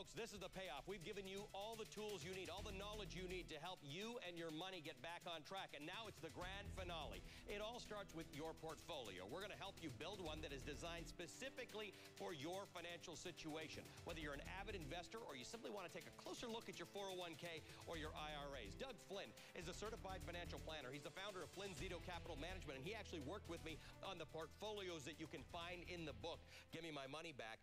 Folks, this is the payoff. We've given you all the tools you need, all the knowledge you need to help you and your money get back on track. And now it's the grand finale. It all starts with your portfolio. We're going to help you build one that is designed specifically for your financial situation. Whether you're an avid investor or you simply want to take a closer look at your 401k or your IRAs. Doug Flynn is a certified financial planner. He's the founder of Flynn Zito Capital Management, and he actually worked with me on the portfolios that you can find in the book, Gimme My Money Back.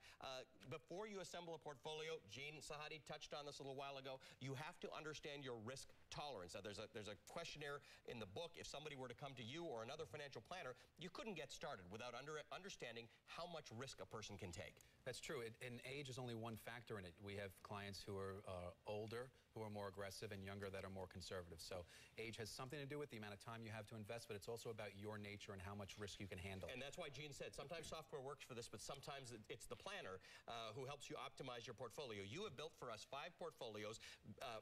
Before you assemble a portfolio, Gene Sahadi touched on this a little while ago, you have to understand your risk tolerance. Now, there's a questionnaire in the book. If somebody were to come to you or another financial planner, you couldn't get started without understanding how much risk a person can take. That's true. And age is only one factor in it. We have clients who are older, who are more aggressive, and younger that are more conservative. So age has something to do with the amount of time you have to invest, but it's also about your nature and how much risk you can handle. And that's why Gene said sometimes software works for this, but sometimes it's the planner who helps you optimize your portfolio. You have built for us 5 portfolios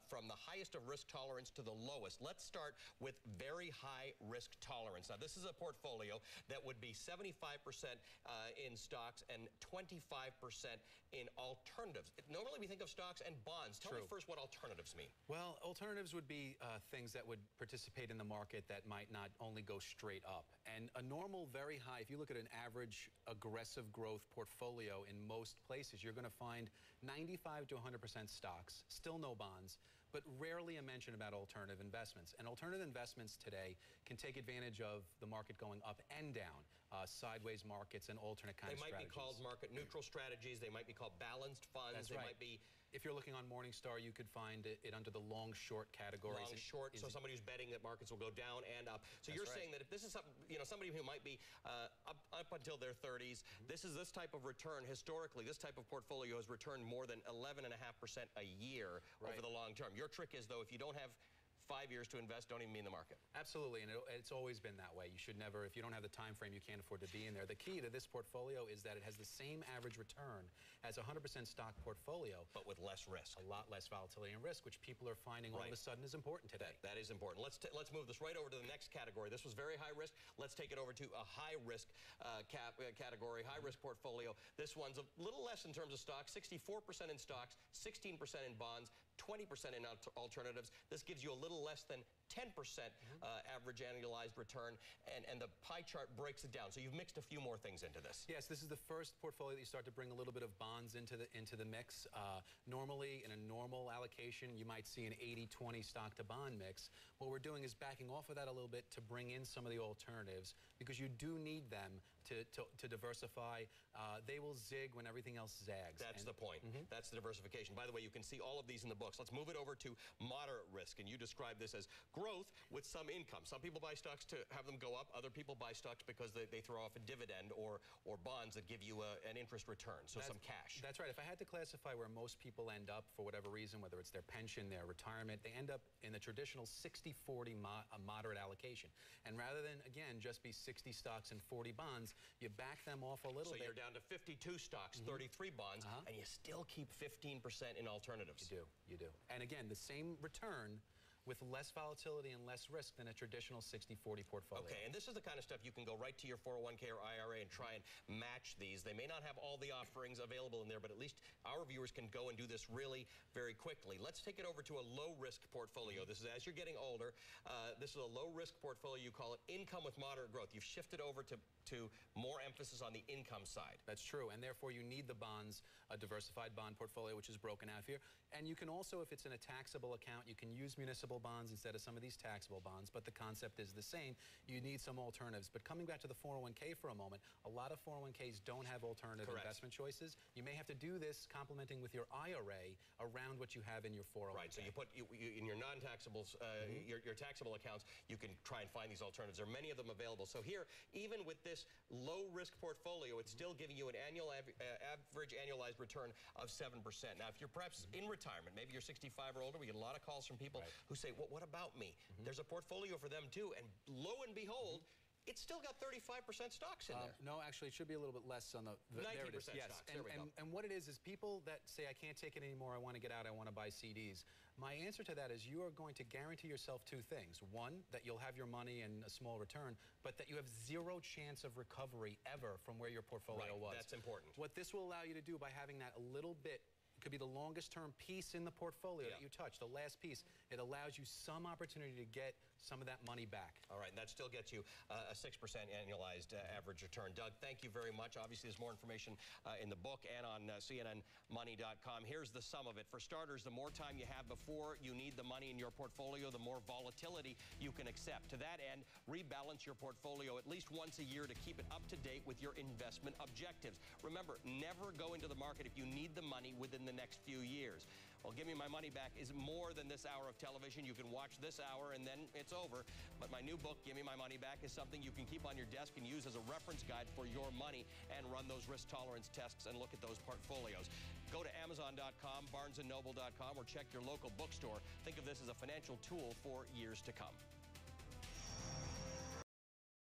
from the highest of risk tolerance to the lowest. Let's start with very high risk tolerance. Now, this is a portfolio that would be 75% in stocks and 25% in alternatives. Normally, we think of stocks and bonds. Tell me first what alternatives mean. Well, alternatives would be things that would participate in the market that might not only go straight up. And a normal, very high, if you look at an average aggressive growth portfolio in most places, you're going to find 95 to 100% stocks, still no bonds, but rarely a mention about alternative investments. And alternative investments today can take advantage of the market going up and down, sideways markets and alternate kind of strategies. They might be called market neutral strategies. They might be called balanced funds. That's they right. might be. If you're looking on Morningstar, you could find it under the long-short categories. Long-short, so somebody who's betting that markets will go down and up. So you're saying that if this is somebody who might be up until their 30s, this type of return, historically, this type of portfolio has returned more than 11.5% a year over the long term. Your trick is, though, if you don't have 5 years to invest, don't even be in the market. Absolutely, and it's always been that way. You should never, if you don't have the time frame, you can't afford to be in there. The key to this portfolio is that it has the same average return as a 100% stock portfolio. But with less risk. A lot less volatility and risk, which people are finding all of a sudden is important today. That is important. Let's move this right over to the next category. This was very high risk. Let's take it over to a high risk category, high risk portfolio. This one's a little less in terms of stocks, 64% in stocks, 16% in bonds, 20% in alternatives. This gives you a little less than 10% average annualized return, and the pie chart breaks it down. So you've mixed a few more things into this. Yes, this is the first portfolio that you start to bring a little bit of bonds into the mix. Normally, in a normal allocation, you might see an 80-20 stock to bond mix. What we're doing is backing off of that a little bit to bring in some of the alternatives, because you do need them to diversify. They will zig when everything else zags. That's the point. That's the diversification. By the way, you can see all of these in the books. Let's move it over to moderate risk, and you describe this as growth with some income. Some people buy stocks to have them go up. Other people buy stocks because they throw off a dividend or bonds that give you an interest return, so some cash. That's right. If I had to classify where most people end up for whatever reason, whether it's their pension, their retirement, they end up in the traditional 60-40 moderate allocation. And rather than, again, just be 60 stocks and 40 bonds, you back them off a little bit. So you're down to 52 stocks, 33 bonds, and you still keep 15% in alternatives. You do. And again, the same return with less volatility and less risk than a traditional 60-40 portfolio. Okay, and this is the kind of stuff you can go right to your 401k or IRA and try and match these. They may not have all the offerings available in there, but at least our viewers can go and do this really very quickly. Let's take it over to a low-risk portfolio. This is as you're getting older. This is a low-risk portfolio. You call it income with moderate growth. You've shifted over to more emphasis on the income side. That's true, and therefore you need the bonds, a diversified bond portfolio, which is broken out here. And you can also, if it's in a taxable account, you can use municipal bonds instead of some of these taxable bonds, but the concept is the same. You need some alternatives. But coming back to the 401k for a moment, a lot of 401ks don't have alternative investment choices. You may have to do this complementing with your IRA around what you have in your 401k. Right, so you put in your non-taxables, your taxable accounts, you can try and find these alternatives. There are many of them available. So here, even with this low-risk portfolio, it's still giving you an average annualized return of 7%. Now, if you're perhaps in retirement, maybe you're 65 or older, we get a lot of calls from people who say, well, what about me? There's a portfolio for them, too, and lo and behold, it's still got 35% stocks in there. No, actually, it should be a little bit less on the... 90% stocks. There we go. And what it is people that say, I can't take it anymore, I want to get out, I want to buy CDs. My answer to that is you are going to guarantee yourself 2 things. One, that you'll have your money and a small return, but that you have 0 chance of recovery ever from where your portfolio was. That's important. What this will allow you to do by having that a little bit It could be the longest term piece in the portfolio that you touch, the last piece. It allows you some opportunity to get some of that money back. All right, and that still gets you a 6% annualized average return. Doug, thank you very much. Obviously, there's more information in the book and on CNNmoney.com. Here's the sum of it. For starters, the more time you have before you need the money in your portfolio, the more volatility you can accept. To that end, rebalance your portfolio at least once a year to keep it up to date with your investment objectives. Remember, never go into the market if you need the money within the next few years. Well, Gimme My Money Back is more than this hour of television. You can watch this hour and then it's over. But my new book, Gimme My Money Back, is something you can keep on your desk and use as a reference guide for your money and run those risk tolerance tests and look at those portfolios. Go to Amazon.com, BarnesandNoble.com, or check your local bookstore. Think of this as a financial tool for years to come.